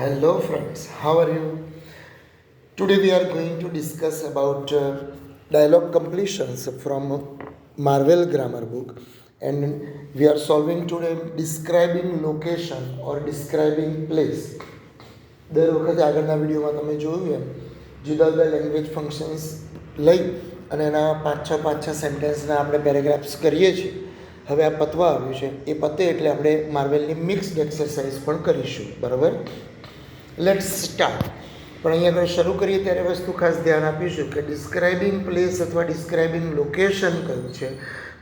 Hello friends, how are you? Today we are going to discuss about dialogue completions from Marvel grammar book, and we are solving today describing location or describing place. દર વખતે આગળના વિડીયોમાં તમે જોયું એમ જુદા જુદા language functions લઈ અને એના પાંચ છ સેન્ટેન્સના આપણે પેરેગ્રાફ્સ કરીએ છીએ. હવે આ પતવા આવ્યું છે, એ પતે એટલે આપણે માર્વેલની મિક્સ્ડ એક્સરસાઇઝ પણ કરીશું. બરાબર, લેટ્સ સ્ટાર્ટ. પણ અહીંયા આગળ શરૂ કરીએ ત્યારે વસ્તુ ખાસ ધ્યાન આપીશું કે ડિસ્ક્રાઇબિંગ પ્લેસ અથવા ડિસ્ક્રાઇબિંગ લોકેશન કયું છે.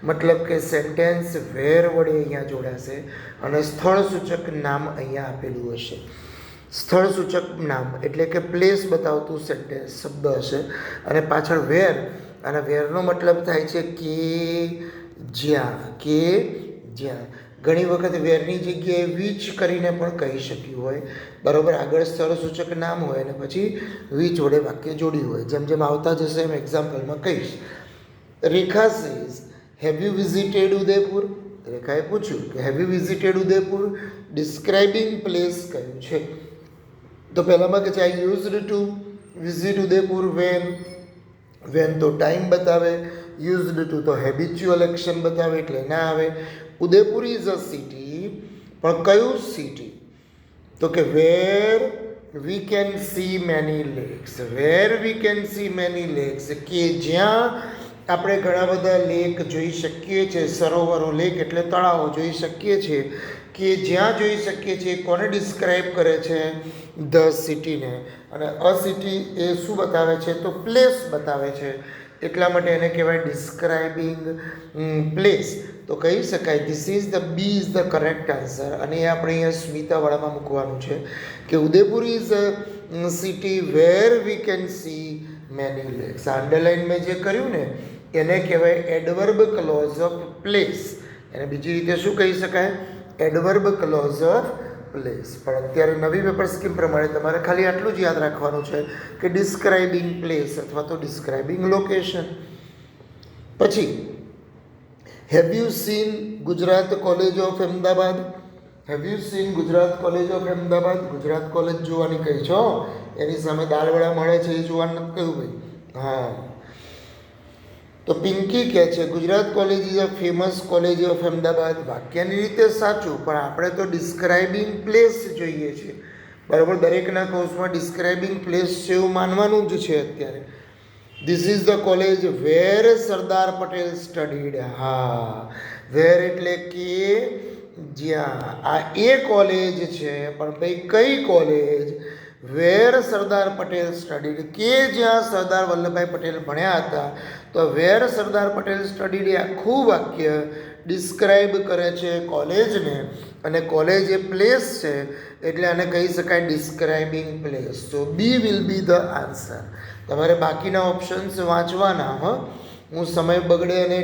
મતલબ કે સેન્ટેન્સ વેર વડે અહીંયા જોડાશે અને સ્થળ સૂચક નામ અહીંયા આપેલું હશે. સ્થળ સૂચક નામ એટલે કે પ્લેસ બતાવતું સેન્ટેન્સ શબ્દ હશે અને પાછળ વેર, અને વેરનો મતલબ થાય છે કે જ્યાં. ઘણી વખત વેરની જગ્યાએ વીચ કરીને પણ કહી શક્યું હોય. બરાબર, આગળ સ્થળ સૂચક નામ હોય અને પછી વીચ વડે વાક્ય જોડ્યું હોય. જેમ જેમ આવતા જશે એમ એક્ઝામ્પલમાં કહીશ. Rekha says, have you visited Udaipur? રેખાએ પૂછ્યું કે have you visited Udaipur? Describing place કયું છે? તો પહેલામાં કે છે I used to visit Udaipur when તો ટાઈમ બતાવે, યુઝડ ટુ તો હેબિચ્યુઅલ એક્શન બતાવે એટલે ના આવે. ઉદયપુર ઇઝ અ સિટી, પણ કયું સિટી? તો કે where we can see many lakes. Where we can see many lakes, કે જ્યાં આપણે ઘણા બધા લેક જોઈ શકીએ છીએ. સરોવરો, લેક એટલે તળાવો જોઈ શકીએ છીએ. કે જ્યાં જોઈ શકીએ છીએ. કોને ડિસ્ક્રાઇબ કરે છે? ધ સિટીને. અને અ સિટી એ શું બતાવે છે? તો પ્લેસ બતાવે છે. એટલા માટે એને કહેવાય ડિસ્ક્રાઇબિંગ પ્લેસ. તો કહી શકાય this is the B is the correct answer. અને એ આપણે અહીંયા સ્મિતાવાળામાં મૂકવાનું છે કે Udaipur is a city where we can see many lakes. Underline મેં જે કર્યું ને એને કહેવાય એડવર્બ ક્લોઝ ઓફ પ્લેસ. એને બીજી રીતે શું કહી શકાય? Adverb clause of place. પણ અત્યારે નવી પેપર સ્કીમ પ્રમાણે તમારે ખાલી આટલું જ યાદ રાખવાનું છે કે ડિસ્ક્રાઇબિંગ પ્લેસ અથવા તો ડિસ્ક્રાઇબિંગ લોકેશન. પછી have you seen Gujarat college of Ahmedabad? Have you seen Gujarat college of Ahmedabad? Gujarat college જોવાની કહી છો, એની સામે દાલવડા મળે છે એ જોવાનું નથી કહ્યું ભાઈ. હા, તો પિંકી કહે છે Gujarat college is a famous college of Ahmedabad. વાક્યની રીતે સાચું, પણ આપણે તો ડિસ્ક્રાઇબિંગ પ્લેસ જોઈએ છે. બરાબર, દરેકના કોર્સમાં ડિસ્ક્રાઇબિંગ પ્લેસ છે એવું માનવાનું જ છે અત્યારે. This is the college where Sardar Patel studied. હા, વેર એટલે કે જ્યાં. આ એ કોલેજ છે, પણ ભાઈ કઈ college? Where Sardar Patel studied, કે જ્યાં સરદાર વલ્લભભાઈ પટેલ ભણ્યા હતા. તો વેર સરદાર પટેલ સ્ટડીડ એ આખું વાક્ય ડિસ્ક્રાઇબ કરે છે કોલેજને, અને કોલેજ એ પ્લેસ છે એટલે આને કહી શકાય describing place. So B will be the answer. તમારે બાકીના ઓપ્શન્સ વાંચવાના. હું સમય બગડે અને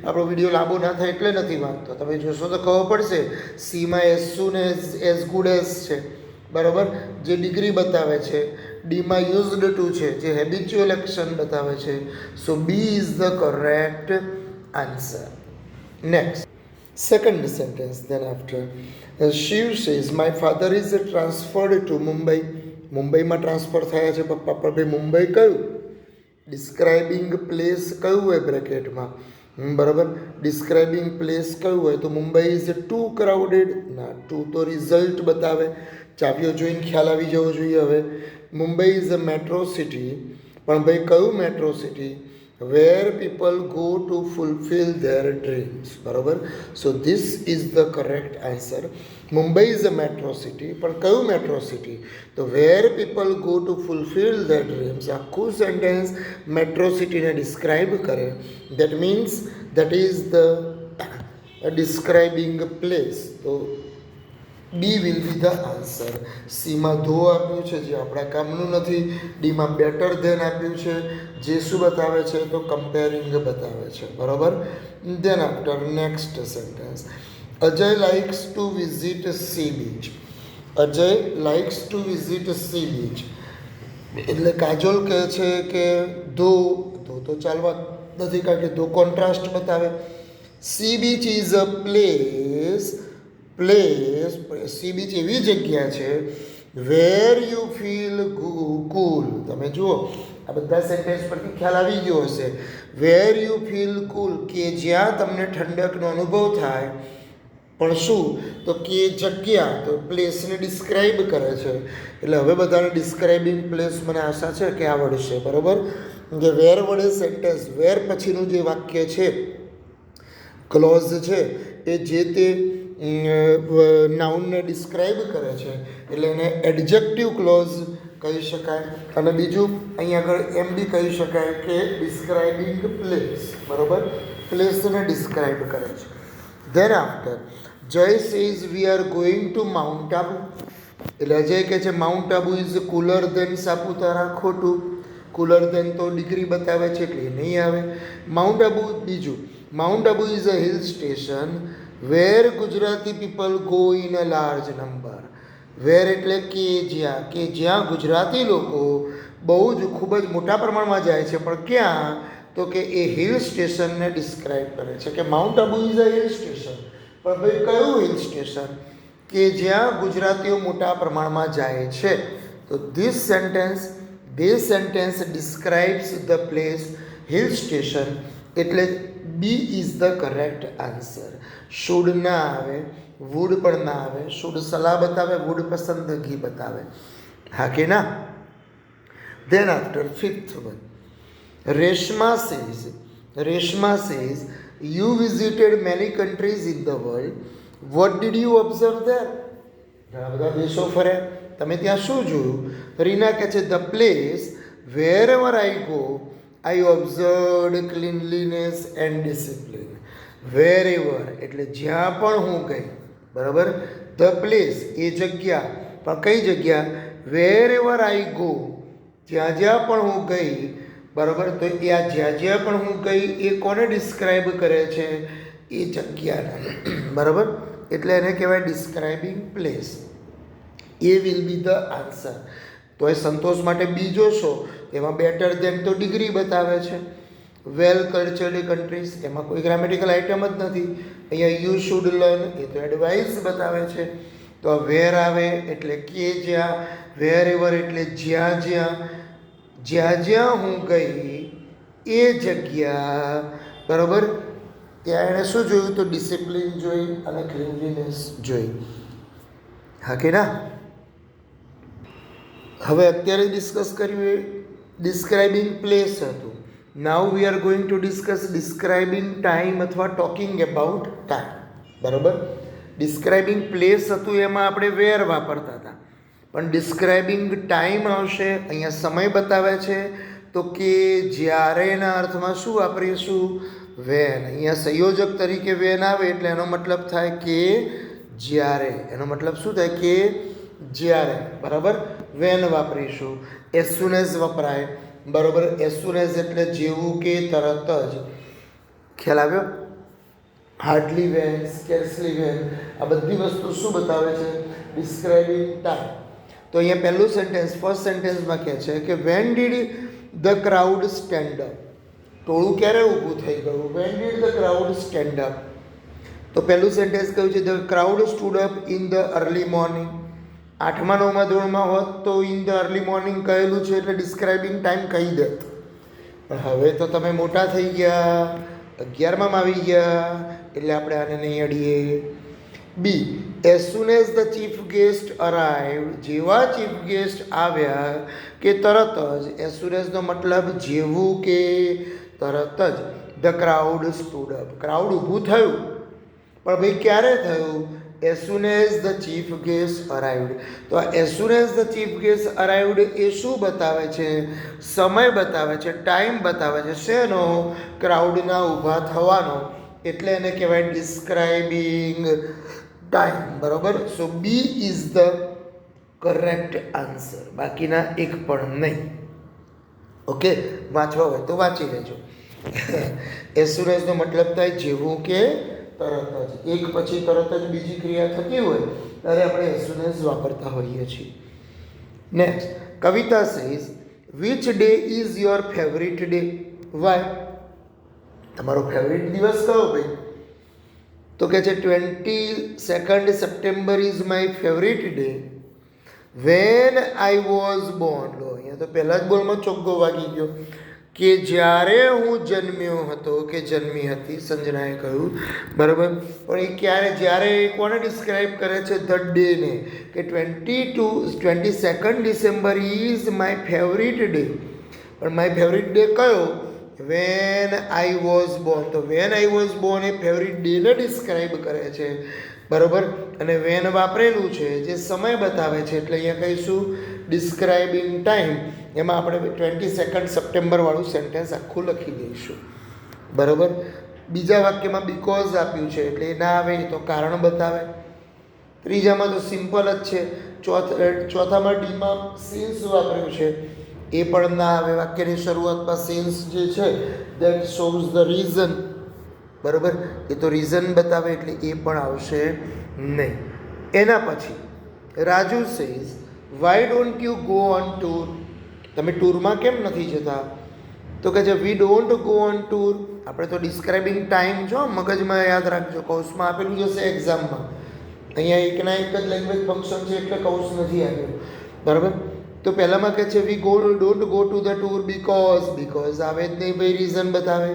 આપણો વિડીયો લાંબો ના થાય એટલે નથી વાંચતો. તમે જોશો તો ખબર પડશે. સીમાં as soon as good as છે, બરાબર, જે ડિગ્રી બતાવે છે. ડીમાં યુઝડ ટુ છે, જે હેબિચ્યુઅલ એક્શન બતાવે છે. So B is the correct answer. Next, second sentence. Then after Shiv says my father is transferred to Mumbai. મુંબઈમાં ટ્રાન્સફર થયા છે પપ્પા. પણ ભાઈ મુંબઈ કયું? ડિસ્ક્રાઇબિંગ પ્લેસ કયું હોય બ્રેકેટમાં? બરાબર, ડિસ્ક્રાઇબિંગ પ્લેસ કયું હોય? તો મુંબઈ ઇઝ ટુ ક્રાઉડેડ. ના, ટુ તો રિઝલ્ટ બતાવે. ચાવીઓ જોઈને ખ્યાલ આવી જવો જોઈએ. હવે Mumbai is a metro city, પણ ભાઈ કયું metro city? Where people go to fulfil their dreams. બરાબર, so this is the correct answer. Mumbai is a metro city, પણ કયું મેટ્રો સિટી? તો where people go to fulfil their dreams. આખું sentence metro સિટીને describe કરે. That means that is the describing place. તો B will be the answer. સીમાં ધો આપ્યું છે જે આપણા કામનું નથી. ડીમાં બેટર ધેન આપ્યું છે, જે શું બતાવે છે? તો કમ્પેરિંગ બતાવે છે. બરાબર. Than after next sentence. Ajay likes to visit C beach. Ajay likes to visit C beach એટલે કાજોલ કહે છે કે ધો તો ચાલવા નથી, કારણ કે ધો કોન્ટ્રાસ્ટ બતાવે. C beach is a place. C beach એવી જગ્યા છે વેર યુ ફીલ કુલ. તમે જુઓ આ બધા સેન્ટેન્સ પરથી ખ્યાલ આવી ગયો હશે. વેર યુ ફીલ કુલ, કે જ્યાં તમને ઠંડકનો અનુભવ થાય. પણ શું તો કે જગ્યા, તો પ્લેસને ડિસ્ક્રાઇબ કરે છે. એટલે હવે બધાને ડિસ્ક્રાઇબિંગ પ્લેસ મને આશા છે કે આવડશે. બરાબર, કે વેર વડે સેન્ટેન્સ, વેર પછીનું જે વાક્ય છે, ક્લોઝ છે, એ જે તે નાઉનને ડિસ્ક્રાઇબ કરે છે, એટલે એને એડજેક્ટિવ ક્લોઝ કહી શકાય. અને બીજું અહીં આગળ એમ બી કહી શકાય કે ડિસ્ક્રાઇબિંગ પ્લેસ. બરાબર, પ્લેસને ડિસ્ક્રાઇબ કરે છે. ધેન આફ્ટર જય says we are going two mount Abu. એટલે અજય કહે છે માઉન્ટ આબુ ઇઝ કુલર દેન સાપુતારા. ખોટું, કુલર દેન તો ડિગ્રી બતાવે છે એટલે એ નહીં આવે. માઉન્ટ આબુ, બીજું Mount Abu is a hill station where Gujarati people go in a large number. Where એટલે કે જ્યાં ગુજરાતી લોકો બહુ જ ખૂબ જ મોટા પ્રમાણમાં જાય છે. પણ ક્યાં તો કે એ હિલ સ્ટેશનને ડિસ્ક્રાઇબ કરે છે કે mount Abu is a hill station. પણ ભાઈ કયું હિલ સ્ટેશન? કે જ્યાં ગુજરાતીઓ મોટા પ્રમાણમાં જાય છે. તો this sentence describes the place hill station. એટલે B is the correct answer. Should ના આવે, વુડ પણ ના આવે. શુડ સલાહ બતાવે, વુડ પસંદગી બતાવે. હા કે ના? Than after fifth one, Reshma says you visited many countries in the world. What did you observe there? ઘણા બધા દેશો ફર્યા, તમે ત્યાં શું જોયું? રીના કહે છે the place wherever I go I observed cleanliness and discipline. Wherever એટલે જ્યાં પણ હું ગઈ. બરાબર, the place એ જગ્યા, પણ કઈ જગ્યા? wherever I go, જ્યાં પણ હું ગઈ. બરાબર, તો એ આ જ્યાં પણ હું ગઈ એ કોને ડિસ્ક્રાઇબ કરે છે? એ જગ્યાને. બરાબર, એટલે એને કહેવાય describing place. A will be the answer. તો એ સંતોષ માટે બી જોશો, એમાં બેટર દેન તો ડિગ્રી બતાવે છે. વેલ કલ્ચર્ડ કન્ટ્રીઝ, એમાં કોઈ ગ્રામેટિકલ આઇટમ જ નથી. અહીંયા યુ શુડ લર્ન, એ તો એડવાઇસ બતાવે છે. તો વેર આવે એટલે કે જ્યાં, વેર એવર એટલે જ્યાં હું ગઈ એ જગ્યા. બરાબર, ત્યાં એણે શું જોયું? તો ડિસિપ્લિન જોઈ અને ક્લીનલીનેસ જોઈ. હા કે ના? હવે અત્યારે ડિસ્કસ કર્યું એ ડિસ્ક્રાઇબિંગ પ્લેસ હતું. Now we are going to discuss describing time અથવા ટોકિંગ એબાઉટ ટાઈમ. બરાબર, ડિસ્ક્રાઇબિંગ પ્લેસ હતું એમાં આપણે વેર વાપરતા હતા. પણ ડિસ્ક્રાઇબિંગ ટાઈમ આવશે, અહીંયા સમય બતાવે છે, તો કે જ્યારેના અર્થમાં શું વાપરીશું? વેન. અહીંયા સંયોજક તરીકે વેન આવે એટલે એનો મતલબ થાય કે જ્યારે. એનો મતલબ શું થાય? કે જ્યારે. બરાબર, વેન વાપરીશું. એઝ સુન એઝ વપરાય. બરાબર, એઝ સુન એઝ એટલે જેવું કે તરત જ. ખ્યાલ આવ્યો? હાર્ડલી વેન, સ્કેર્સલી વેન, આ બધી વસ્તુ શું બતાવે છે? Describing time. તો અહીંયા પહેલું સેન્ટેન્સ, ફર્સ્ટ સેન્ટેન્સમાં કહે છે કે when did the crowd stand up. ટોળું ક્યારે ઊભું થઈ ગયું? When did the crowd stand up. તો પહેલું સેન્ટેન્સ કહ્યું છે the crowd stood up in the early morning. 8મા 9મા ધોરણમાં હોત તો ઇન ધ અર્લી મોર્નિંગ કહેલું છે એટલે ડિસ્ક્રાઇબિંગ ટાઈમ કહી દેત. પણ હવે તો તમે મોટા થઈ ગયા, 11માં આવી ગયા, એટલે આપણે આને નહીં અડીએ. B, as soon as the chief guest arrived, જેવા ચીફ ગેસ્ટ આવ્યા કે તરત જ. એઝ સુન એઝનો મતલબ જેવું કે તરત જ. The crowd stood up, crowd ઊભું થયું. પણ ભાઈ ક્યારે થયું? As soon as the chief guest arrived. તો as soon as the chief guest arrived એ શું બતાવે છે? સમય બતાવે છે, ટાઈમ બતાવે છે. શેનો? ક્રાઉડના ઊભા થવાનો. એટલે એને કહેવાય ડિસ્ક્રાઇબિંગ ટાઈમ. બરાબર, so B is the correct answer. બાકીના એક પણ નહીં. ઓકે, વાંચવા હોય તો વાંચી લેજો. એઝ સુન એઝનો મતલબ થાય જેવું કે તરત જ. એક પછી તરત જ બીજી ક્રિયા થતી હોય ત્યારે આપણે એઝ સુન એઝ વાપરતા હોઈએ છીએ. Next, Kavita says which day is your favourite day? Why? તમારો ફેવરિટ દિવસ કયો ભાઈ? તો કે છે 22 September is my favourite day. When I was born. લો અહીંયા તો પહેલા જ બોલમાં ચોગ્ગો વાગી ગયો કે જ્યારે હું જન્મ્યો હતો કે જન્મી હતી, સંજનાએ કહ્યું. બરાબર. પણ એ ક્યારે, જ્યારે કોને ડિસ્ક્રાઇબ કરે છે? ધ ડેને. કે 22 December is my favourite day. પણ માય ફેવરિટ ડે કયો? When I was born. તો વેન આઈ વોઝ બોર્ન એ ફેવરિટ ડેને ડિસ્ક્રાઇબ કરે છે. બરાબર. અને વેન વાપરેલું છે જે સમય બતાવે છે, એટલે અહીંયા કહીશું ડિસ્ક્રાઇબિંગ ટાઈમ. એમાં આપણે 22 સપ્ટેમ્બર વાળું સેન્ટેન્સ આખું લખી દઈશું. બરાબર. બીજા વાક્યમાં બીકોઝ આપ્યું છે એટલે એ ના આવે, એ તો કારણ બતાવે. ત્રીજામાં તો સિમ્પલ જ છે. ચોથામાં ડીમાં સિન્સ વાપર્યું છે, એ પણ ના આવે. વાક્યની શરૂઆતમાં સિન્સ જે છે દેટ શોઝ ધ રીઝન. બરાબર. એ તો રીઝન બતાવે એટલે એ પણ આવશે નહીં. એના પછી Raju says why don't you go on tour. તમે ટૂરમાં કેમ નથી જતા? તો કે છે we don't go on tour. આપણે તો ડિસ્ક્રાઇબિંગ ટાઈમ છો, મગજમાં યાદ રાખજો, કૌંસમાં આપેલું જશે એક્ઝામમાં. અહીંયા એકના એક જ લેંગ્વેજ ફંક્શન છે એટલે કૌંસ નથી આપ્યું. બરાબર. તો પહેલામાં કહે છે we don't go to the tour because આવે જ નહીં ભાઈ, રીઝન બતાવે.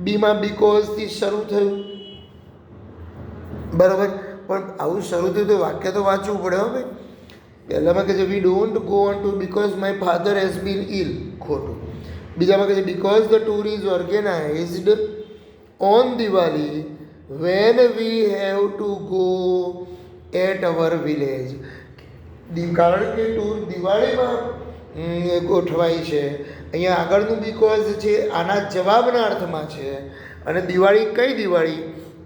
બીમાં બીકોઝથી શરૂ થયું. બરાબર. પણ આવું શરૂ થયું તો વાક્ય તો વાંચવું પડે હો ભાઈ. પહેલામાં કહે છે we don't go on tour because my father has been ill. ખોટું. બીજામાં કહે છે because the tour is organised on Diwali when we have to go at our village. કારણ કે ટૂર દિવાળીમાં ગોઠવાય છે. અહીંયા આગળનું બીકોઝ છે આના જવાબના અર્થમાં છે. અને દિવાળી કઈ દિવાળી?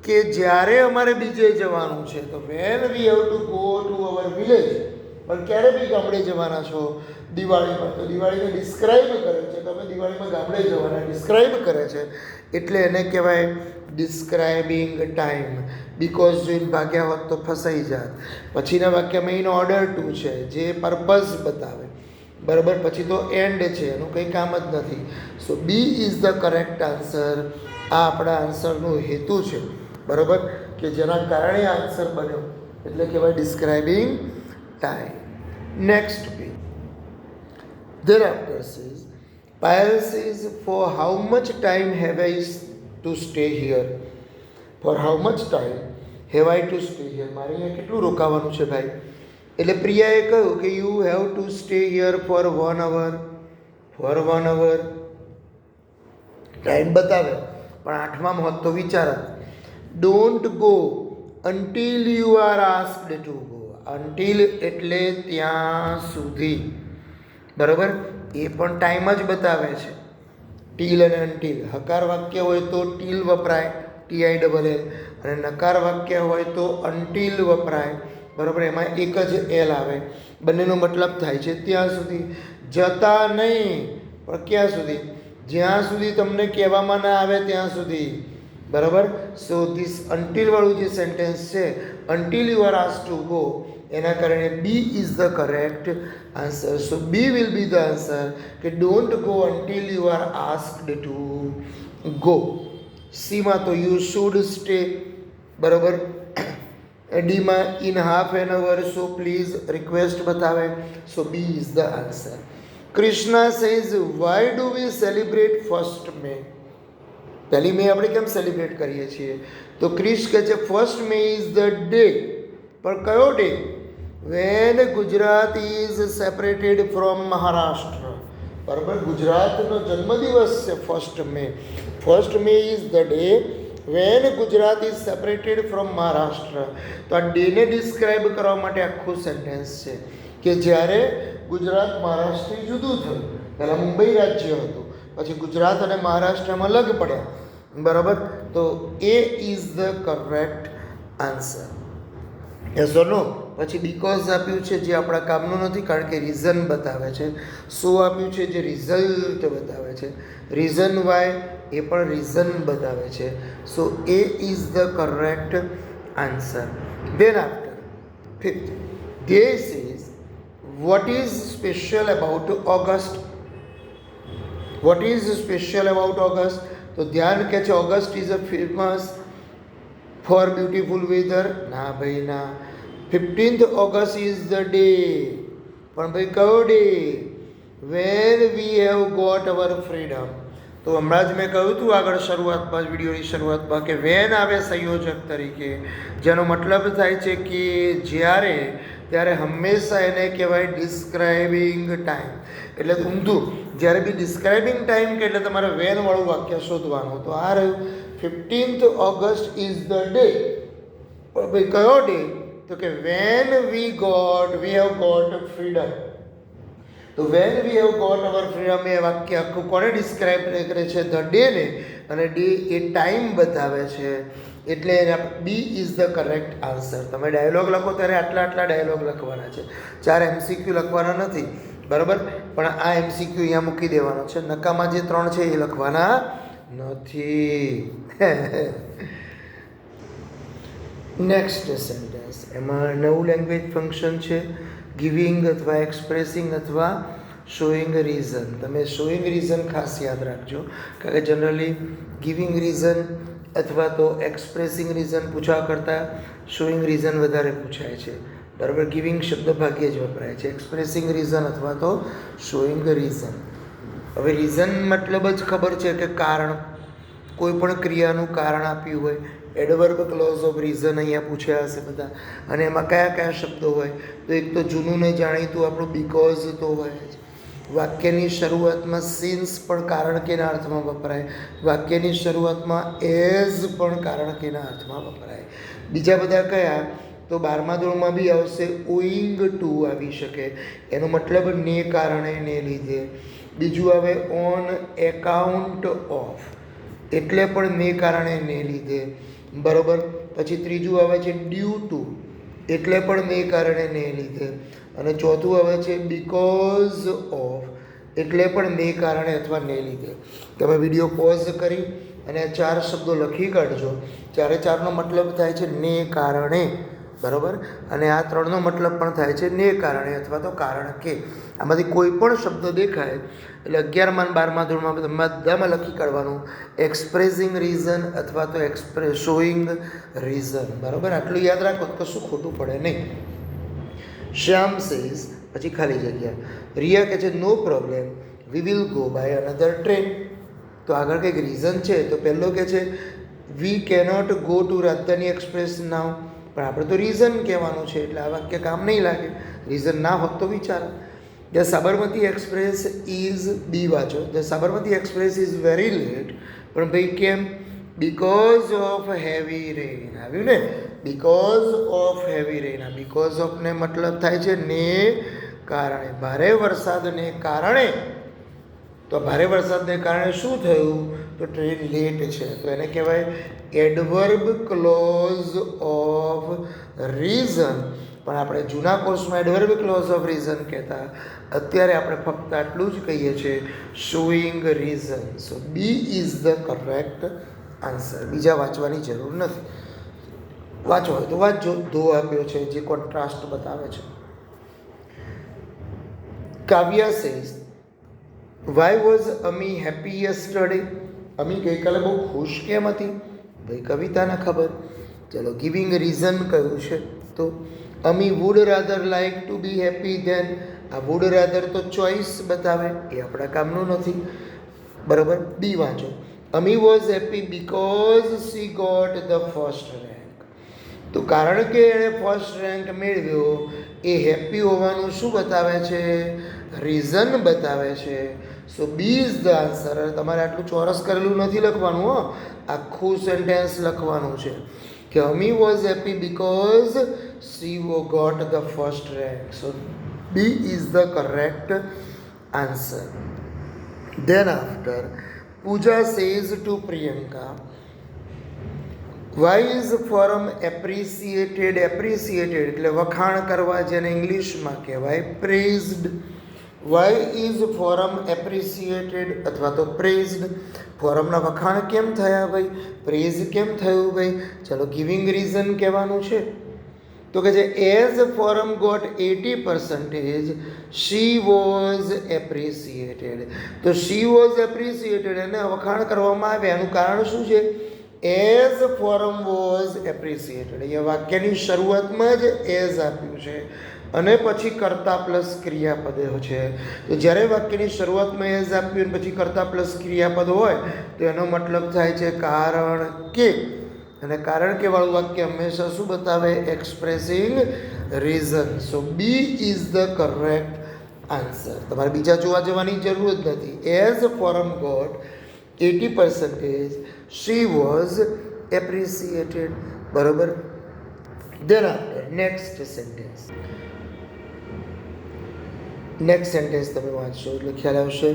કે જ્યારે અમારે બીજે જવાનું છે. તો when we have to go to our village. પણ ક્યારે બી ગામડે જવાના છો? દિવાળીમાં. તો દિવાળીને ડિસ્ક્રાઇબ કરે છે. તમે દિવાળીમાં ગામડે જવાના ડિસ્ક્રાઇબ કરે છે એટલે એને કહેવાય ડિસ્ક્રાઇબિંગ ટાઈમ. બીકોઝ જોઈને ભાગ્યા હોત તો ફસાઈ જાત. પછીના વાક્યમાં ઇન ઓર્ડર ટુ છે જે પર્પઝ બતાવે. બરાબર. પછી તો એન્ડ છે, એનું કંઈ કામ જ નથી. So B is the correct answer. આ આપણા આન્સરનો હેતુ છે. બરાબર. કે જેના કારણે આન્સર બન્યો એટલે કહેવાય describing time. Next page. Thereafter says, Payal says, for how much time have I to stay here? For how much time have I to stay here? મારે અહીંયા કેટલું રોકાવાનું છે ભાઈ? એટલે પ્રિયાએ કહ્યું કે you have to stay here for 1 hour. For 1 hour time બતાવે, પણ આઠમાં હોત તો વિચાર. Don't go until you are asked to go. Until એટલે ત્યાં સુધી. બરાબર. એ પણ ટાઈમ જ બતાવે છે. ટીલ અને અન્ટિલ. હકાર વાક્ય હોય તો ટીલ વપરાય, TILL. અને નકાર વાક્ય હોય તો અન્ટિલ વપરાય. બરાબર. એમાં એક જ એલ આવે. બંનેનો મતલબ થાય છે ત્યાં સુધી. જતા નહીં, પણ ક્યાં સુધી? જ્યાં સુધી તમને કહેવામાં ના આવે ત્યાં સુધી. બરાબર. સો ધીસ અન્ટિલવાળું જે સેન્ટેન્સ છે, until you are asked to go, એના કારણે B is the correct answer. So B will be the answer કે don't go until you are asked to go. સીમાં તો યુ શુડ સ્ટે. બરાબર. ડીમાં in half an hour. So please request બતાવે. So B is the answer. Krishna says why do we celebrate 1st May? પહેલી મે આપણે કેમ celebrate કરીએ છીએ? તો ક્રિશ કહે છે 1st May is the day. પણ કયો day? When Gujarat is separated from Maharashtra. બરાબર. ગુજરાતનો જન્મદિવસ છે 1st May. 1st May is the day when Gujarat is separated from Maharashtra. તો આ ડેને ડિસ્ક્રાઇબ કરવા માટે આખું સેન્ટેન્સ છે કે જ્યારે ગુજરાત મહારાષ્ટ્રથી જુદું થયું. પહેલાં મુંબઈ રાજ્ય હતું, પછી ગુજરાત અને મહારાષ્ટ્રમાં અલગ પડ્યા. બરાબર. તો A is the correct answer. Yes or no? પછી બીકોઝ આપ્યું છે જે આપણા કામનું નથી, કારણ કે રીઝન બતાવે છે. સો આપ્યું છે જે રિઝલ્ટ બતાવે છે. રીઝન વાય એ પણ રીઝન બતાવે છે. So A is the correct answer. Then after 5th, Dhyey says what is special about August? What is special about August? તો ધ્યાન કે છે August is a famous for beautiful weather. ના ભાઈ ના. 15th August is the day પણ ભાઈ કયો day? When we have got our freedom. તો હમણાં જ મેં કહ્યું હતું આગળ શરૂઆતમાં, વિડીયોની શરૂઆતમાં, કે વેન આવે સંયોજક તરીકે, જેનો મતલબ થાય છે કે જ્યારે, ત્યારે હંમેશા એને કહેવાય ડિસ્ક્રાઇબિંગ ટાઈમ. એટલે ઊંધું, જ્યારે બી ડિસ્ક્રાઇબિંગ ટાઈમ કે એટલે તમારે વેનવાળું વાક્ય શોધવાનું. તો આ રહ્યું 15th August is the day. પણ ભાઈ કયો ડે? તો કે when we have got freedom. તો when we have got our freedom એ વાક્ય આખું કોને ડિસ્ક્રાઇબ કરે છે? ધ ડેને. અને ડે એ ટાઈમ બતાવે છે. એટલે B is the correct answer. તમે ડાયલોગ લખો ત્યારે આટલા ડાયલોગ લખવાના છે, 4 MCQ લખવાના નથી, બરાબર? પણ આ MCQ અહીંયા મૂકી દેવાનો છે. નકામાં જે 3 છે એ લખવાના નથી. નેક્સ્ટ સેન્ટેન્સ, એમાં નવું લેંગ્વેજ ફંક્શન છે ગિવિંગ અથવા એક્સપ્રેસિંગ અથવા શોઈંગ રીઝન. તમે શોઈંગ રીઝન ખાસ યાદ રાખજો, કારણ કે જનરલી ગિવિંગ રીઝન અથવા તો એક્સપ્રેસિંગ રીઝન પૂછવા કરતાં શોઈંગ રીઝન વધારે પૂછાય છે, બરાબર? ગિવિંગ શબ્દ ભાગ્યે જ વપરાય છે. એક્સપ્રેસિંગ રીઝન અથવા તો શોઈંગ રીઝન. હવે રીઝન મતલબ જ ખબર છે કે કારણ, કોઈ પણ ક્રિયાનું કારણ આપ્યું હોય. એડવર્બ ક્લોઝ ઓફ રીઝન અહીંયા પૂછ્યા હશે બધા. અને એમાં કયા કયા શબ્દો હોય? તો એક તો જૂનું ને જાણીતું આપણું બીકોઝ તો હોય જ. વાક્યની શરૂઆતમાં સિન્સ પણ કારણ કેના અર્થમાં વપરાય. વાક્યની શરૂઆતમાં એઝ પણ કારણ કેના અર્થમાં વપરાય. બીજા બધા કયા? તો 12મા ધોરણમાં બી આવશે ઓઈંગ ટુ આવી શકે, એનો મતલબ ને કારણે, ને લીધે. બીજું આવે ઓન એકાઉન્ટ ઓફ, એટલે પણ ને કારણે, ને લીધે, બરાબર? પછી ત્રીજું આવે છે ડ્યુ ટુ, એટલે પણ ને કારણે, ને લીધે. અને ચોથું આવે છે બીકોઝ ઓફ, એટલે પણ ને કારણે અથવા ને લીધે. તમે વિડીયો પોઝ કરી અને 4 શબ્દો લખી કાઢજો. 4નો મતલબ થાય છે ને કારણે, બરાબર? અને આ 3નો મતલબ પણ થાય છે ને કારણે અથવા તો કારણ કે. આમાંથી કોઈ પણ શબ્દ દેખાય એટલે 11મા અને 12મા ધોરણમાં બધામાં લખી કાઢવાનું એક્સપ્રેસિંગ રીઝન અથવા તો શોઈંગ રીઝન, બરાબર? આટલું યાદ રાખો તો કશું ખોટું પડે નહીં. શ્યામ સેઝ, પછી ખાલી જગ્યા. રિયા કહે છે no problem, we will go by another train. તો આગળ કંઈક રીઝન છે, તો પહેલો કહે છે we cannot go to Rajdhani Express now. પણ આપણે તો રીઝન કહેવાનું છે, એટલે આ વાક્ય કામ નહીં લાગે. રીઝન ના હોત તો વિચારો. The Sabarmati express is, B વાંચો, the Sabarmati express is very late. પણ ભાઈ કેમ? Because of heavy rain. આવ્યું ને? Because of heavy rain. આ બીકોઝ ઓફને મતલબ થાય છે ને કારણે, ભારે વરસાદને કારણે. તો ભારે વરસાદને કારણે શું થયું? તો ટ્રેન લેટ છે. તો એને કહેવાય એડવર્બ ક્લોઝ ઓફ રીઝન. પણ આપણે જૂના કોર્સમાં એડવર્બ ક્લોઝ ઓફ રીઝન કહેતા. અત્યારે આપણે ફક્ત આટલું જ કહીએ છીએ, showing reason. So B is the correct answer. બીજા વાંચવાની જરૂર નથી. વાંચો હોય તો વાંચજો. ધો આપ્યો છે જે કોન્ટ્રાસ્ટ બતાવે છે. Kavya says why was Ami happy yesterday. Ami ગઈકાલે બહુ ખુશ કેમ હતી? ભાઈ કવિતાને ખબર. ચલો, ગિવિંગ રીઝન કયું છે? તો Ami would rather like to be happy then. આ વુડ રાધર તો ચોઈસ બતાવે, એ આપણા કામનું નથી, બરાબર? બી વાંચો. Ami was happy because she got the first rank. તો કારણ કે એણે ફર્સ્ટ રેન્ક મેળવ્યો, એ હેપી હોવાનું શું બતાવે છે? રીઝન બતાવે છે. So B is the answer. તમારે આટલું ચોરસ કરેલું નથી લખવાનું, હો, આખું સેન્ટેન્સ લખવાનું છે કે Ami was happy because she got the first rank. So B is the correct answer. Then after Puja says to Priyanka why is Foram appreciated. Appreciated એટલે વખાણ કરવા, જેને ઇંગ્લિશમાં કહેવાય praised. Why is Foram appreciated અથવા તો પ્રેઝડ. ફોરમના વખાણ કેમ થયા ભાઈ? પ્રેઝ કેમ થયું ભાઈ? ચલો, ગિવિંગ રીઝન કહેવાનું છે. તો કે છે as Foram got 80%, she was appreciated. તો શી વોઝ એપ્રિસિએટેડ એને વખાણ કરવામાં આવ્યા. એનું કારણ શું છે? As forum was appreciated. અહીંયા વાક્યની શરૂઆતમાં જ એઝ આપ્યું છે અને પછી કર્તા પ્લસ ક્રિયાપદ છે. તો જ્યારે વાક્યની શરૂઆતમાં એઝ આપ્યું અને પછી કર્તા પ્લસ ક્રિયાપદ હોય તો એનો મતલબ થાય છે કારણ કે. અને કારણ કે વાળું વાક્ય હંમેશા શું બતાવે? Expressing reason. So B is the correct answer. તમારે બીજા જોવા જવાની જરૂર જ નથી. As Foram got 80%, she was appreciated. બરોબર. Then after next sentence. Next sentence તમે વાંચશો એટલે ખ્યાલ આવશે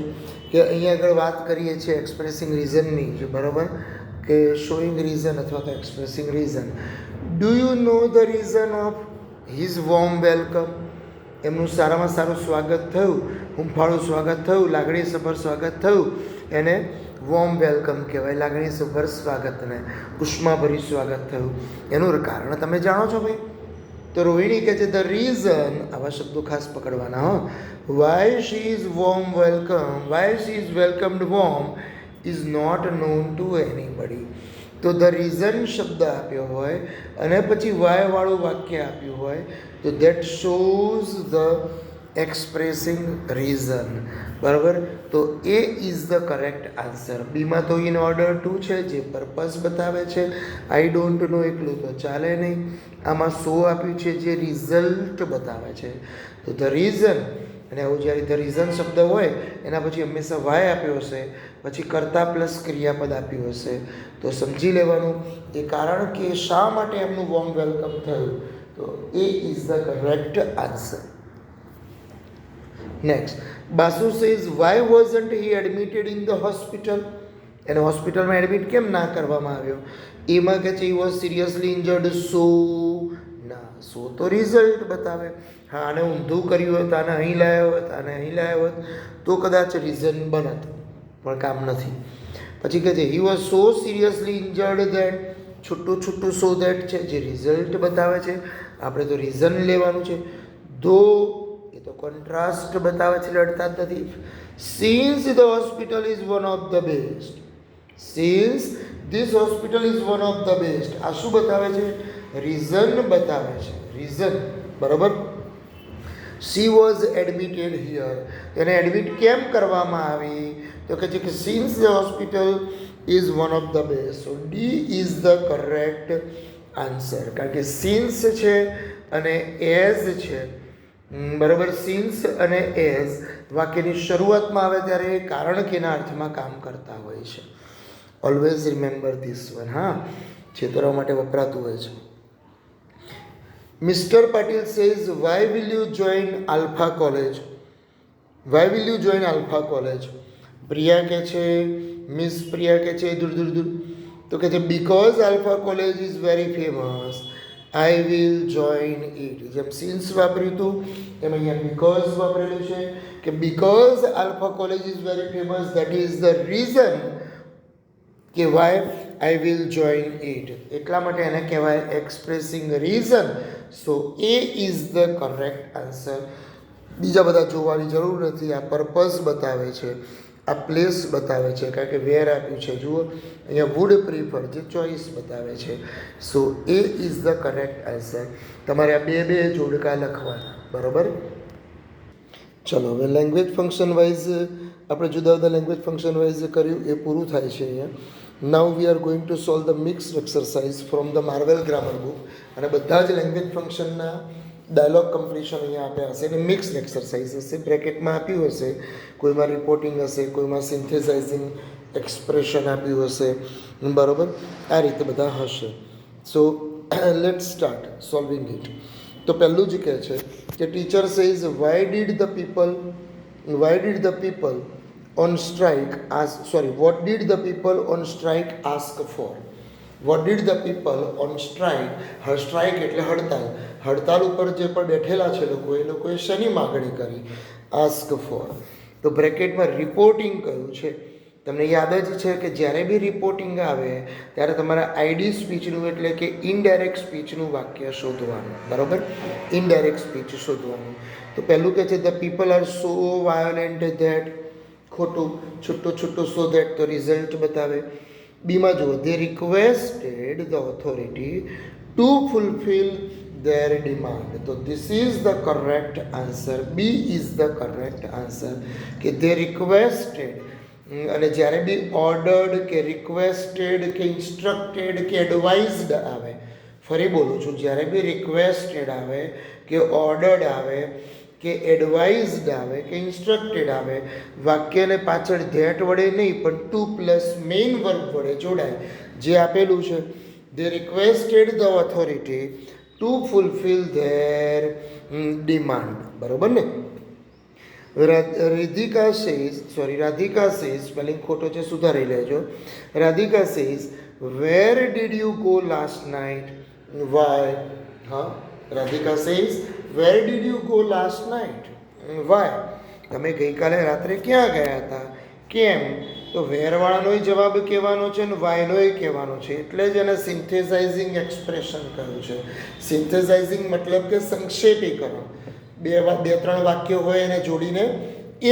કે અહીંયા આગળ વાત કરીએ છીએ એક્સપ્રેસિંગ રીઝનની, જે બરાબર કે શોઈંગ રીઝન અથવા તો expressing reason. Do you know the reason of his warm welcome? એમનું સારામાં સારું સ્વાગત થયું, હુંફાળું સ્વાગત થયું, લાગણીસભર સ્વાગત થયું, એને વોર્મ વેલકમ કહેવાય. લાગણીસભર સ્વાગતને ઉષ્માભર્યું સ્વાગત થયું. એનું કારણ તમે જાણો છો ભાઈ? તો રોહિણી કહે છે ધ રીઝન, આવા શબ્દો ખાસ પકડવાના હો, why she is warm welcome, why she is welcomed warm is not known to anybody. તો ધ રીઝન શબ્દ આપ્યો હોય અને પછી વાયવાળું વાક્ય આપ્યું હોય તો that shows the expressing reason. બરાબર. તો A is the correct answer. બીમાં તો ઇન ઓર્ડર ટુ છે જે પર્પઝ બતાવે છે. આઈ ડોન્ટ નો એટલું તો ચાલે નહીં. આમાં સો આપ્યું છે જે રિઝલ્ટ બતાવે છે. તો ધ રીઝન, અને આવું જ્યારે ધ રીઝન શબ્દ હોય એના પછી હંમેશા વાય આપ્યો હશે, પછી કર્તા પ્લસ ક્રિયાપદ આપ્યું હશે તો સમજી લેવાનું એ કારણ કે શા માટે એમનું વોર્મ વેલકમ થયું. તો A is the correct answer. Next, Basu says why wasn't he admitted in the hospital? એને હોસ્પિટલમાં એડમિટ કેમ ના કરવામાં આવ્યો? એમાં કે છે હી વોઝ સિરિયસલી ઇન્જર્ડ, સો ના, સો તો રિઝલ્ટ બતાવે. હા, આને ઊંધું કર્યું હોત, આને અહીં લાવ્યો હોત, આને અહીં લાવ્યો હોત તો કદાચ રીઝન બનત, પણ કામ નથી. પછી કહે છે he was so seriously injured that, છૂટું છૂટું સો દેટ છે જે રિઝલ્ટ બતાવે છે. આપણે તો રીઝન લેવાનું છે. ધો એ તો કોન્ટ્રાસ્ટ બતાવે છે, લડતા જ નથી. Since the hospital is one of the best, since this hospital is one of the best, આ શું બતાવે છે? રીઝન બતાવે છે. રીઝન. બરાબર. શી વોઝ એડમિટેડ હિયર, એને એડમિટ કેમ કરવામાં આવી? તો કહે છે કે since the hospital is one of the best. So D is the correct answer. કારણ કે સિન્સ છે અને એઝ છે. બરાબર. સિન્સ અને એઝ વાક્યની શરૂઆતમાં આવે ત્યારે એ કારણ કેના અર્થમાં કામ કરતા હોય છે. Always remember this one. હા, છેતરવા માટે વપરાતું હોય છે. Mister Patil says why will you join Alpha College? Why will you join Alpha College? Priya કે છે, મિસ પ્રિયા કે છે દૂર દૂર દૂર, તો કે છે because Alpha college is very famous, I will join it. જેમ સિન્સ વાપર્યું હતું એમ અહીંયા બીકોઝ વાપરેલું છે કે because Alpha college is very famous, that is the reason કે why I will join it. એટલા માટે એને કહેવાય expressing reason. So A is the correct answer. બીજા બધા જોવાની જરૂર નથી. આ પર્પઝ બતાવે છે, આ પ્લેસ બતાવે છે, કારણ કે વેર આપ્યું છે. જુઓ અહીંયા વુડ પ્રિફર, જે ચોઈસ બતાવે છે. So A is the correct answer. તમારે આ બે બે જોડકા લખવાના. બરાબર. ચલો હવે લેંગ્વેજ ફંક્શન વાઇઝ આપણે જુદા જુદા લેંગ્વેજ ફંક્શન વાઇઝ કર્યું એ પૂરું થાય છે અહીંયા. Now we are going to solve the mixed exercise from the Marvel grammar book. અને બધા જ લેંગ્વેજ ફંક્શનના ડાયલોગ કમ્પ્લીશન અહીંયા આપ્યા હશે અને મિક્સ્ડ એક્સરસાઇઝ હશે. બ્રેકેટમાં આપ્યું હશે, કોઈમાં રિપોર્ટિંગ હશે, કોઈમાં સિન્થેસાઇઝિંગ એક્સપ્રેશન આપ્યું હશે. બરાબર. આ રીતે બધા હશે. So let start solving it. તો પહેલું જ કહે છે કે teacher says why did the people on strike what did the people on strike ask for? What did the people on strike, strike એટલે હડતાલ, હડતાલ ઉપર જે પણ બેઠેલા છે લોકો, એ લોકોએ શેની માગણી કરી? Ask for. તો બ્રેકેટમાં રિપોર્ટિંગ કયું છે? તમને યાદ જ છે કે જ્યારે બી રિપોર્ટિંગ આવે ત્યારે તમારે આઈડી સ્પીચનું એટલે કે ઇનડાયરેક્ટ સ્પીચનું વાક્ય શોધવાનું. બરાબર. ઇનડાયરેક્ટ સ્પીચ શોધવાનું. તો પહેલું કહે છે the people are so વાયોલેન્ટ that, ખોટું. છૂટું છૂટું સો ધેટ તો રિઝલ્ટ બતાવે. બીમાં જુઓ, they requested the authority to fulfil their demand. તો this is the correct answer. B is the correct answer કે they requested. અને જ્યારે બી ઓર્ડર્ડ કે રિક્વેસ્ટેડ કે ઇન્સ્ટ્રક્ટેડ કે એડવાઇઝડ આવે, ફરી બોલું છું, જ્યારે બી રિક્વેસ્ટેડ આવે કે ઓર્ડર્ડ આવે કે એડવાઇઝડ આવે કે ઇન્સ્ટ્રક્ટેડ આવે, વાક્યને પાછળ ધેટ વડે નહીં પણ ટુ પ્લસ મેઇન વર્બ વડે જોડાય. જે આપેલું છે they requested the authority to fulfill their demand. બરોબર ને? રાધિકા સેઝ સ્પેલિંગ ખોટો છે, સુધારી લેજો. Radhika says where did you go last night? Why? હા, Radhika says where did you go last night? Why? તમે ગઈકાલે રાત્રે ક્યાં ગયા હતા? કેમ? તો વેરવાળાનો જવાબ કહેવાનો છે ને વાયનોય કહેવાનો છે, એટલે જ એને સિન્થેસાઇઝિંગ એક્સપ્રેશન કહ્યું છે. સિન્થેસાઇઝિંગ મતલબ કે સંક્ષેપીકરણ. બે ત્રણ વાક્યો હોય એને જોડીને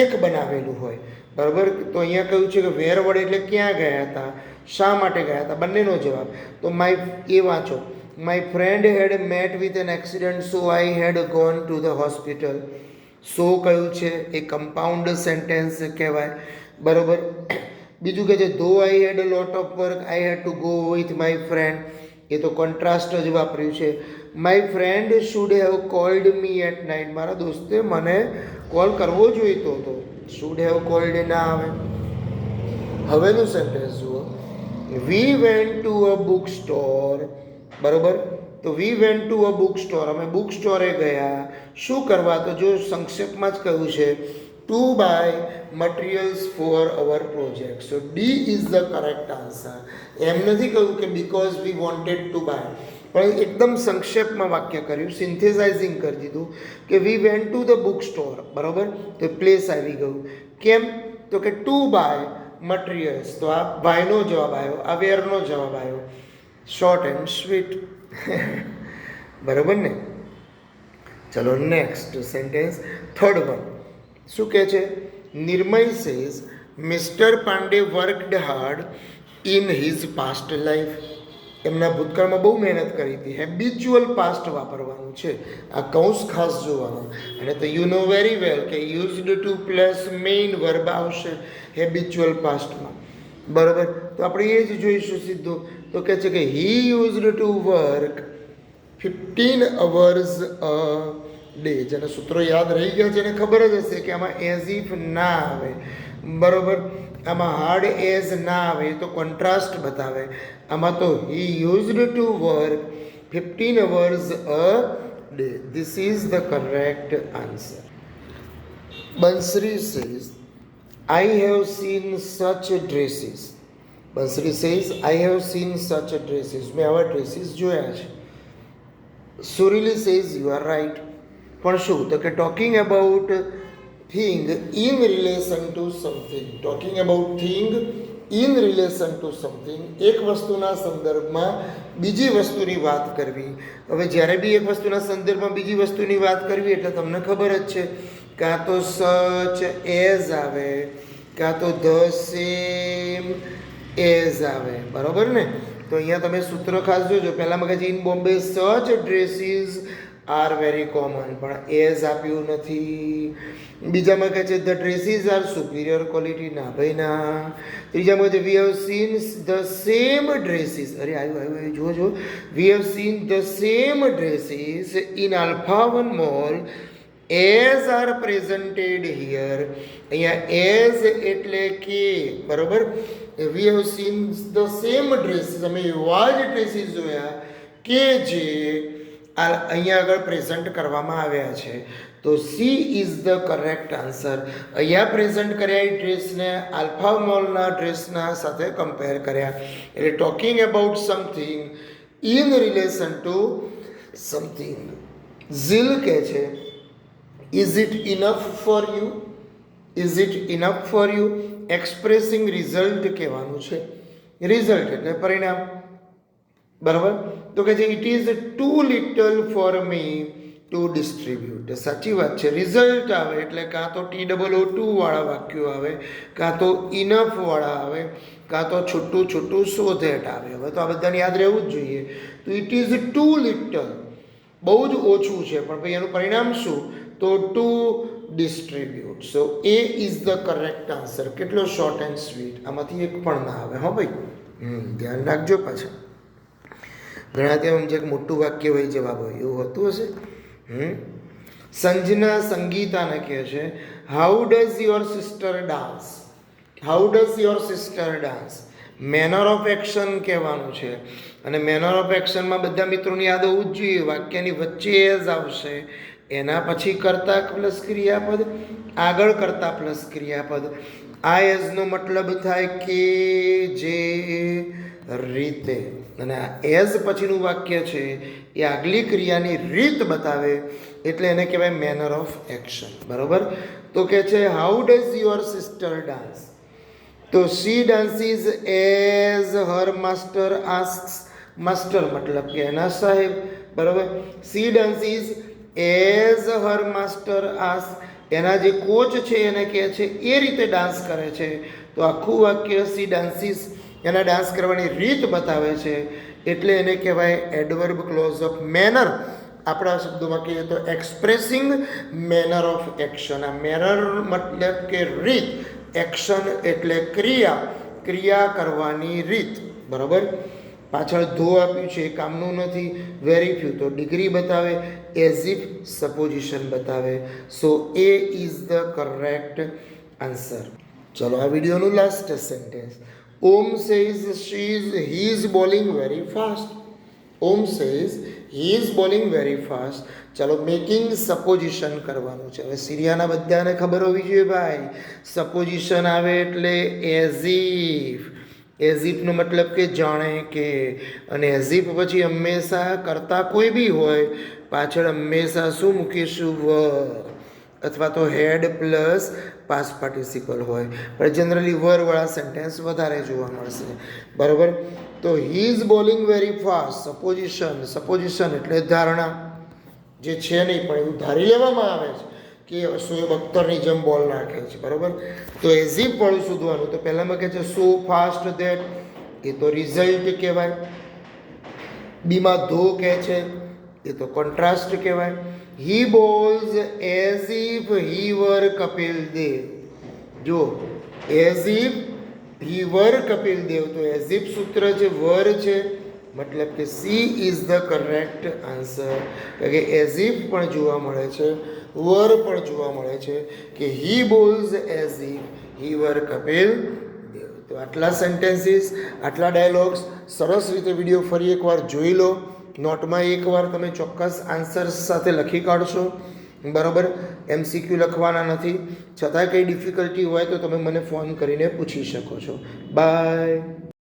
એક બનાવેલું હોય. બરાબર? તો અહીંયા કહ્યું છે કે વેર વડે એટલે ક્યાં ગયા હતા, શા માટે ગયા હતા, બંનેનો જવાબ. તો એ વાંચો. My friend had met with an accident so I had gone to the hospital. So કયું છે એ કમ્પાઉન્ડ સેન્ટેન્સ કહેવાય. બરાબર? બીજું કહે છે though I had a lot of work I had to go with my friend. એ તો contrast જ વાપર્યું છે. My friend should have called me at night. મારા દોસ્તે મને કોલ કરવો જોઈતો હતો. શુડ હેવ કોલ્ડ ના આવે. હવેનું સેન્ટેન્સ જુઓ. We went to a book store. બરાબર? તો we went to a book store. અમે બુક સ્ટોરે ગયા. શું કરવા? તો જો સંક્ષેપમાં જ કહ્યું છે to buy materials for our project. So D is the correct answer. એમ નથી કહ્યું કે because we wanted to buy, પણ એકદમ સંક્ષેપમાં વાક્ય કર્યું, સિન્થેસાઇઝિંગ કરી દીધું કે we went to the book store. બરાબર? તો પ્લેસ આવી ગયું. કેમ? તો કે ટુ બાય મટીરિયલ્સ. તો આ બાયનો જવાબ આવ્યો, આ વેરનો જવાબ આવ્યો. Short and sweet. બરાબર ને? ચલો નેક્સ્ટ સેન્ટેન્સ, થર્ડ વન. શું કહે છે? Nirmay says mister Pandey worked hard in his past life. એમના ભૂતકાળમાં બહુ મહેનત કરી હતી. હેબિચ્યુઅલ પાસ્ટ વાપરવાનું છે. આ કૌંસ ખાસ જોવાનો. અને તો યુ નો વેરી વેલ કે used to plus main verb આવશે હેબિચ્યુઅલ પાસ્ટમાં. બરાબર? તો આપણે એ જ જોઈશું સીધું. તો કહે છે કે he used to work 15 hours a day. જેને સૂત્રો યાદ રહી ગયા છે એને ખબર જ હશે કે આમાં એઝ ઇફ ના આવે. બરાબર? આમાં હાર્ડ એઝ ના આવે, તો કોન્ટ્રાસ્ટ બતાવે. આમાં તો he used to work 15 hours a day. This is the correct answer. Bansari says I have seen such dresses. Bansari says I have seen such dresses. મેં આવા ડ્રેસીસ જોયા છે. Surili says you are right. પણ શું? તો કે talking about thing in relation to something. Talking about thing in relation to something. એક વસ્તુના સંદર્ભમાં બીજી વસ્તુની વાત કરવી. હવે જ્યારે બી એક વસ્તુના સંદર્ભમાં બીજી વસ્તુની વાત કરવી એટલે તમને ખબર જ છે, કાં તો સચ એઝ આવે, કાં તો ધ સેમ એઝ આવે. બરાબર ને? તો અહીંયા તમે સૂત્ર ખાસ જોજો. પહેલાંમાં કહે છે in Bombay such dresses are very common, પણ એઝ આપ્યું નથી. બીજામાં કહે છે the dresses are superior quality. ના ભાઈ ના. ત્રીજામાં કહે છે we have seen the same dresses. અરે આવ્યું જોજો. We have seen the same dresses in Alpha one mall as are presented here. અહીંયા એઝ એટલે કે. બરાબર? We have seen the same dresses. અમે એવા જ ડ્રેસીસ જોયા કે જે અહીંયા આગળ પ્રેઝન્ટ કરવામાં આવ્યા છે. તો she is the correct answer. અહીંયા પ્રેઝન્ટ કર્યા એ ડ્રેસને આલ્ફા મોલના ડ્રેસના સાથે કમ્પેર કર્યા. એટલે talking about something in relation to something. Zeel કહે છે is it enough for you. Is it enough for you. Expressing result કહેવાનું છે. રિઝલ્ટ એટલે પરિણામ. બરાબર? તો કે છે it is too little for me to distribute. સાચી વાત છે. રિઝલ્ટ આવે એટલે કાં તો TOO વાળા વાક્યો આવે, કાં તો ઇનફ વાળા આવે, કાં તો છૂટું સો ધેટ આવે. હવે તો આ બધાને યાદ રહેવું જ જોઈએ. તો ઇટ ઇઝ ટુ લિટલ બહુ જ ઓછું છે, પણ ભાઈ એનું પરિણામ શું? તો to distribute. So A is the correct answer. કેટલો શોર્ટ એન્ડ સ્વીટ, આમાંથી એક પણ ના આવે. હો ભાઈ, ધ્યાન રાખજો પાછા. ઘણા ત્યાં સમજે કે મોટું વાક્ય હોય જવાબ હોય, એવું હોતું હશે. સંજના સંગીતાને કહે છે, how does your sister dance? How does your sister dance? Manner of action કહેવાનું છે, અને મેનર ઓફ એક્શનમાં બધા મિત્રોની યાદ હોવું જ જોઈએ. વાક્યની વચ્ચે એઝ આવશે, એના પછી કરતા પ્લસ ક્રિયાપદ, આગળ કરતા પ્લસ ક્રિયાપદ. આ એઝનો મતલબ થાય કે જે રીતે, અને આ એઝ પછીનું વાક્ય છે એ આગલી ક્રિયાની રીત બતાવે, એટલે એને કહેવાય મેનર ઓફ એક્શન. બરોબર? તો કે છે how does your sister dance? તો સી ડાન્સીસ એઝ હર માસ્ટર આસ્ક્સ. માસ્ટર મતલબ કે એના સાહેબ. બરોબર? સી ડાન્સીસ એઝ હર માસ્ટર આસ્ક. એના જે કોચ છે એને કહે છે એ રીતે ડાન્સ કરે છે. તો આખું વાક્ય સી ડાન્સીસ એના ડાન્સ કરવાની રીત બતાવે છે, એટલે એને કહેવાય એડવર્બ ક્લોઝ ઓફ મેનર. આપણા શબ્દોમાં કહીએ તો એક્સપ્રેસિંગ મેનર ઓફ એક્શન. આ મેનર મતલબ કે રીત, એક્શન એટલે ક્રિયા, ક્રિયા કરવાની રીત. બરાબર? પાછળ ધો આપ્યું છે, એ કામનું નથી. વેરી ફ્યુ તો ડિગ્રી બતાવે, એઝ ઇફ સપોઝિશન બતાવે. So A is the correct answer. ચલો આ વિડીયોનું last sentence. Om says he is bowling very fast. Om says he is bowling very fast. ચાલો મેકિંગ સપોઝિશન કરવાનું છે. હવે સિરિયાના બધાને ખબર હોવી જોઈએ ભાઈ, સપોઝિશન આવે એટલે એઝ ઇફ. એઝ ઇફનો મતલબ કે જાણે કે, અને એઝ ઇફ પછી હંમેશા કરતા કોઈ બી હોય, પાછળ હંમેશા શું મૂકીશું? વર, અથવા તો હેડ પ્લસ પાસ્ટ પાર્ટિસિપલ હોય, પણ જનરલી વરવાળા સેન્ટેન્સ વધારે જોવા મળશે. બરાબર? તો he is bowling very fast. Supposition, supposition એટલે ધારણા, જે છે નહીં પણ એવું ધારી લેવામાં આવે છે કે શોએબ અખ્તરની જેમ બોલ નાખે છે. બરાબર? તો એઝ ઇફ વાળું શોધવાનું. તો પહેલામાં કહે છે સો ફાસ્ટ ધેટ, એ તો રિઝલ્ટ કહેવાય. બીમાં ધો કહે છે, એ તો કોન્ટ્રાસ્ટ કહેવાય. હી બોલ્સ એઝ ઇફ હી વર કપિલ દેવ. જો એઝ ઇફ હી વર કપિલ દેવ, તો એઝ ઇફ સૂત્ર છે, વર છે, મતલબ કે she is the correct answer. કે એઝ ઇફ પણ જોવા મળે છે, વર પણ જોવા મળે છે, કે હી બોલ્સ એઝ ઇફ હી વર કપિલ દેવ. તો આટલા સેન્ટેન્સીસ, આટલા ડાયલોગ્સ સરસ રીતે વિડીયો ફરી એકવાર જોઈ લો. નોટમાં એકવાર તમે ચોક્કસ આન્સર્સ સાથે લખી કાઢશો. બરાબર? MCQ લખવાના નથી. છતાંય કંઈ ડિફિકલ્ટી હોય તો તમે મને ફોન કરીને પૂછી શકો છો. બાય.